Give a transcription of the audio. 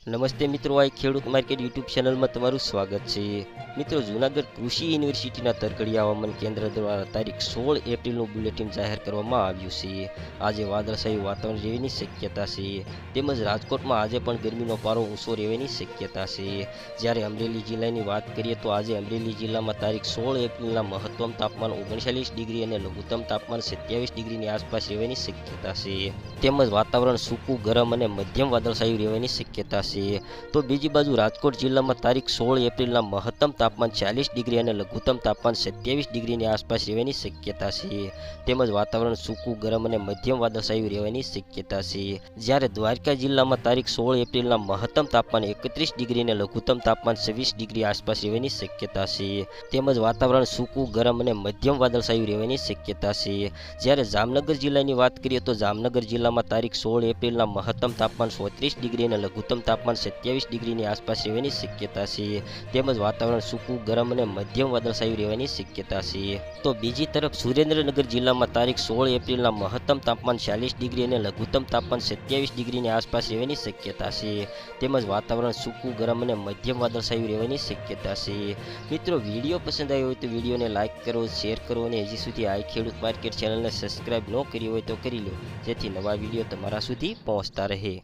નમસ્તે મિત્રો, આ ખેડૂત માર્કેટ યુટ્યુબ ચેનલમાં તમારું સ્વાગત છે. મિત્રો, જૂનાગઢ કૃષિ યુનિવર્સિટીના તરખડીયા હવામાન કેન્દ્ર દ્વારા તારીખ 16 એપ્રિલનું બુલેટિન જાહેર કરવામાં આવ્યું છે. આજે વાદળછાયું વાતાવરણ રહેવાની શક્યતા છે, તેમજ રાજકોટમાં આજે પણ ગરમીનો પારો ઊંચો રહેવાની શક્યતા છે. જ્યારે અમરેલી જિલ્લાની વાત કરીએ તો આજે અમરેલી જિલ્લામાં તારીખ 16 એપ્રિલના મહત્તમ તાપમાન 39 ડિગ્રી અને લઘુત્તમ તાપમાન 27 ડિગ્રીની આસપાસ રહેવાની શક્યતા છે. તેમજ વાતાવરણ સૂકું, ગરમ અને મધ્યમ વાદળછાયું રહેવાની શક્યતા છે. તો બીજી બાજુ રાજકોટ જિલ્લામાં તારીખ 16 એપ્રિલના મહત્તમ તાપમાન 40 ડિગ્રી અને લઘુત્તમ તાપમાન 27 ડિગ્રીની આસપાસ રહેવાની શક્યતા છે. તેમજ વાતાવરણ સૂકું, ગરમ અને મધ્યમ વાદળછાયું રહેવાની શક્યતા છે. જ્યારે દ્વારકા જિલ્લામાં તારીખ 16 એપ્રિલના મહત્તમ તાપમાન 31 ડિગ્રી અને લઘુત્તમ તાપમાન 26 ડિગ્રી આસપાસ રહેવાની શક્યતા છે. તેમજ વાતાવરણ સૂકું, ગરમ અને મધ્યમ વાદળછાયું રહેવાની શક્યતા છે. જ્યારે જામનગર જિલ્લાની વાત કરીએ તો જામનગર જિલ્લામાં તારીખ 16 એપ્રિલના મહત્તમ તાપમાન 34 ડિગ્રી અને લઘુત્તમ તાપમાન 27 ડિગ્રીની આસપાસ રહેવાની શક્યતા છે. તેમજ વાતાવરણ સૂકું, ગરમ અને મધ્યમ વાદળછાયું રહેવાની શક્યતા છે. તો બીજી તરફ સુરેન્દ્રનગર જિલ્લામાં તારીખ 16 એપ્રિલના મહત્તમ તાપમાન 40 ડિગ્રી અને લઘુત્તમ તાપમાન 27 ડિગ્રીની આસપાસ રહેવાની શક્યતા છે. તેમજ વાતાવરણ સૂકું, ગરમ અને મધ્યમ વાદળછાયું રહેવાની શક્યતા છે. મિત્રો, વિડીયો પસંદ આવ્યો હોય તો વિડીયોને લાઇક કરો, શેર કરો અને હજી સુધી આ ખેડૂત માર્કેટ ચેનલને સબસ્ક્રાઇબ ન કરી હોય તો કરી લો, જેથી નવા વિડીયો તમારા સુધી પહોંચતા રહે.